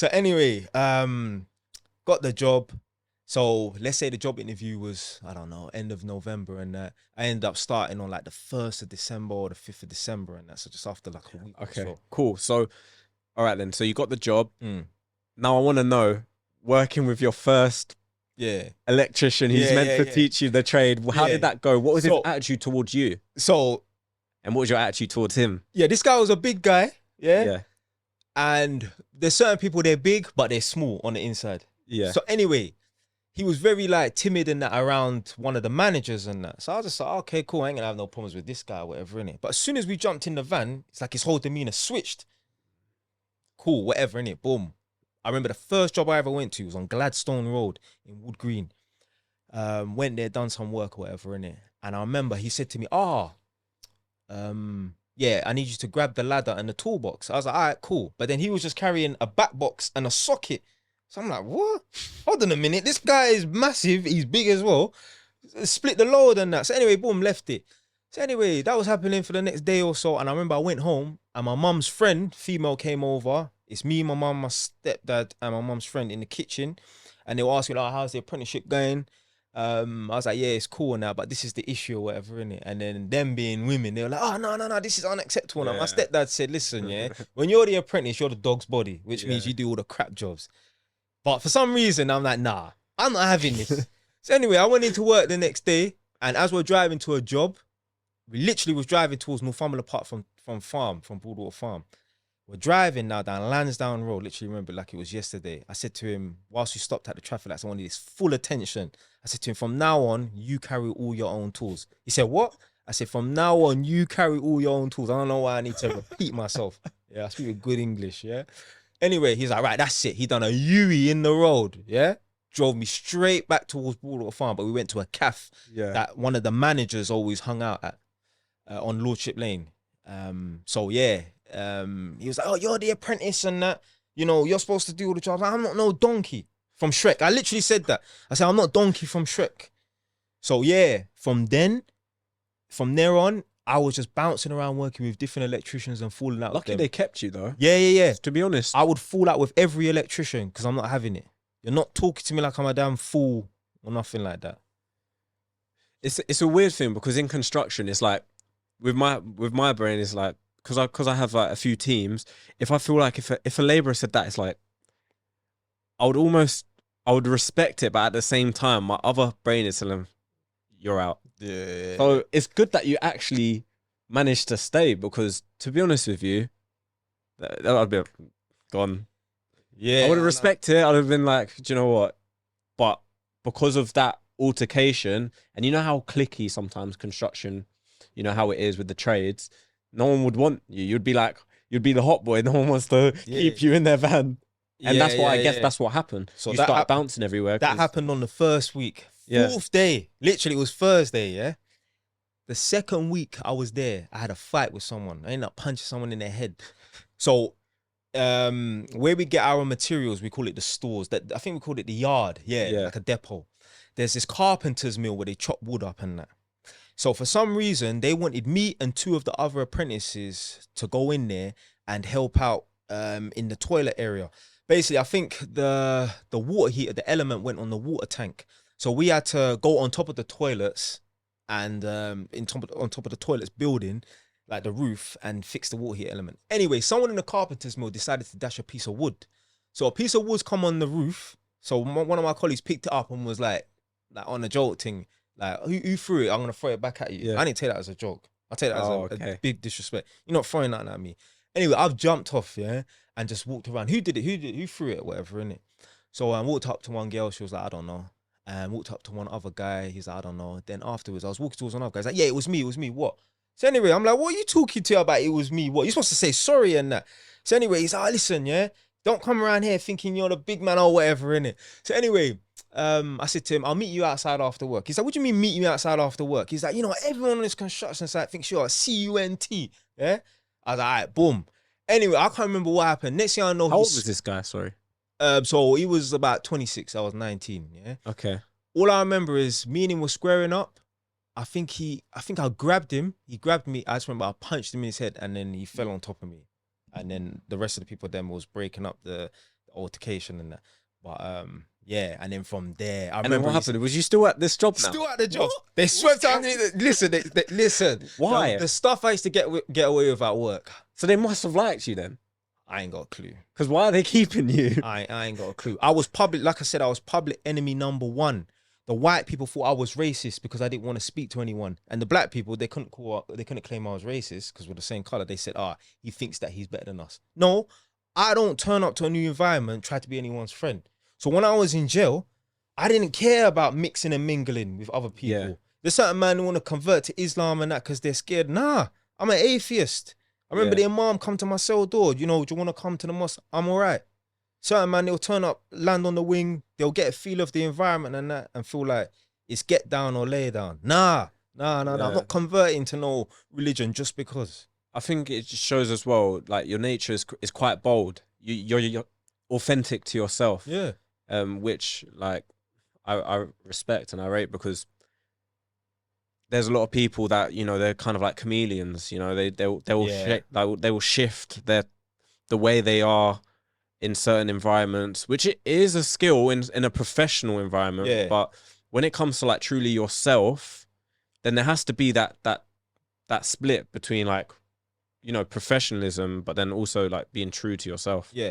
So anyway, got the job. So let's say the job interview was, I don't know, end of November, and I ended up starting on like the 1st of December or the 5th of December, and that's so just after like a week or Okay, so. cool. So, all right then. So you got the job. Mm. Now I want to know, working with your first Yeah. electrician who's meant to teach you the trade, how did that go? What was his attitude towards you? So, and what was your attitude towards him? Yeah, this guy was a big guy. Yeah. Yeah. And there's certain people, they're big, but they're small on the inside. Yeah. So anyway, he was very like timid and that around one of the managers and that. So I was just like, okay, cool. I ain't gonna have no problems with this guy or whatever, innit? But as soon as we jumped in the van, it's like his whole demeanor switched. Cool, whatever, innit? Boom. I remember the first job I ever went to was on Gladstone Road in Wood Green. Went there, done some work or whatever, innit? And I remember he said to me, yeah, I need you to grab the ladder and the toolbox. I was like, all right, cool. But then he was just carrying a back box and a socket. So I'm like, what? Hold on a minute. This guy is massive. He's big as well. Split the load and that. So anyway, boom, left it. So anyway, that was happening for the next day or so. And I remember I went home and my mum's friend, female, came over. It's me, my mum, my stepdad, and my mum's friend in the kitchen. And they were asking, like, how's the apprenticeship going? I was like, yeah, it's cool now, but this is the issue or whatever, innit? And then them being women, they were like, oh, no, this is unacceptable. Yeah. My stepdad said, listen, yeah, when you're the apprentice, you're the dog's body, which means you do all the crap jobs. But for some reason, I'm like, nah, I'm not having this. So anyway, I went into work the next day, and as we're driving to a job, we literally was driving towards Northumberland Park from Broadwater Farm. We're driving now down Lansdowne Road, literally remember like it was yesterday. I said to him, whilst we stopped at the traffic lights, I wanted his full attention. I said to him, from now on, you carry all your own tools. He said, what? I said, from now on, you carry all your own tools. I don't know why I need to repeat myself. Yeah, I speak with good English, yeah? Anyway, he's like, right, that's it. He done a U-E in the road, yeah? Drove me straight back towards Broadwater Farm, but we went to a cafe that one of the managers always hung out at on Lordship Lane. So yeah, he was like, oh, you're the apprentice and that, you know, you're supposed to do all the jobs. I'm not no donkey from Shrek. I literally said that. I said, I'm not donkey from Shrek. So yeah, from there on, I was just bouncing around working with different electricians and falling out with them. Lucky they kept you though. Yeah. To be honest. I would fall out with every electrician because I'm not having it. You're not talking to me like I'm a damn fool or nothing like that. It's a weird thing because in construction, it's like, with my brain, it's like, because I have like a few teams, if I feel like if a labourer said that, it's like, I would respect it, but at the same time, my other brain is telling them, you're out. Yeah. So it's good that you actually managed to stay, because to be honest with you, that would be gone. Yeah. I would have respected it. I'd have been like, do you know what? But because of that altercation, and you know how cliquey sometimes construction, you know how it is with the trades, no one would want you. You'd be the hot boy. No one wants to keep you in their van. And that's what I guess that's what happened. So you start bouncing everywhere. That happened on the first week. Fourth day. Literally, it was Thursday, yeah? The second week I was there, I had a fight with someone. I ended up punching someone in their head. So where we get our materials, we call it the stores. I think we called it the yard. Yeah, like a depot. There's this carpenter's mill where they chop wood up and that. So for some reason, they wanted me and two of the other apprentices to go in there and help out in the toilet area. Basically, I think the water heater, the element went on the water tank. So we had to go on top of the toilets and on top of the toilets building, like the roof, and fix the water heater element. Anyway, someone in the carpenter's mill decided to dash a piece of wood. So a piece of wood's come on the roof. So one of my colleagues picked it up and was like on a joke thing, like, who threw it? I'm going to throw it back at you. Yeah. I didn't take that as a joke. I take that as a big disrespect. You're not throwing nothing at me. Anyway, I've jumped off, yeah, and just walked around. Who did it? Who threw it? Whatever, innit? So I walked up to one girl. She was like, I don't know. And walked up to one other guy. He's like, I don't know. Then afterwards, I was walking towards another guy. He's like, yeah, it was me. What? So anyway, I'm like, what are you talking to about? It was me. What? You're supposed to say sorry and that. So anyway, he's like, listen, yeah, don't come around here thinking you're the big man or whatever, innit? So anyway, I said to him, I'll meet you outside after work. He's like, what do you mean meet you outside after work? He's like, you know, everyone on this construction site thinks you're a C-U-N-T. Yeah? I was like, all right, boom. Anyway, I can't remember what happened. Next thing I know, how old was this guy? Sorry. So he was about 26. I was 19. Yeah. Okay. All I remember is me and him were squaring up. I think I grabbed him. He grabbed me. I just remember I punched him in his head, and then he fell on top of me. And then the rest of the people then was breaking up the altercation and that. But yeah, and then from there, I And then remember what happened? Was you still at this job now? still at the job. They swept on me. Listen, listen. Why? The stuff I used to get away with at work, So they must have liked you then. I ain't got a clue. Because why are they keeping you? I ain't got a clue. I was public, like I said, I was public enemy number one. The white people thought I was racist because I didn't want to speak to anyone, and the black people they couldn't claim I was racist because we're the same color. They said, he thinks that he's better than us. No, I don't turn up to a new environment try to be anyone's friend. So when I was in jail, I didn't care about mixing and mingling with other people. Yeah. There's certain men who want to convert to Islam and that because they're scared. Nah, I'm an atheist. I remember their mom come to my cell door. You know, do you want to come to the mosque? I'm all right. Certain man, they'll turn up, land on the wing. They'll get a feel of the environment and that and feel like it's get down or lay down. Nah. I'm not converting to no religion just because. I think it just shows as well, like your nature is quite bold. You're authentic to yourself. Yeah. Which like I respect and I rate, because there's a lot of people that, you know, they're kind of like chameleons. You know, they will shift the way they are in certain environments, which it is a skill in a professional environment. Yeah. But when it comes to like truly yourself, then there has to be that split between like, you know, professionalism, but then also like being true to yourself. Yeah.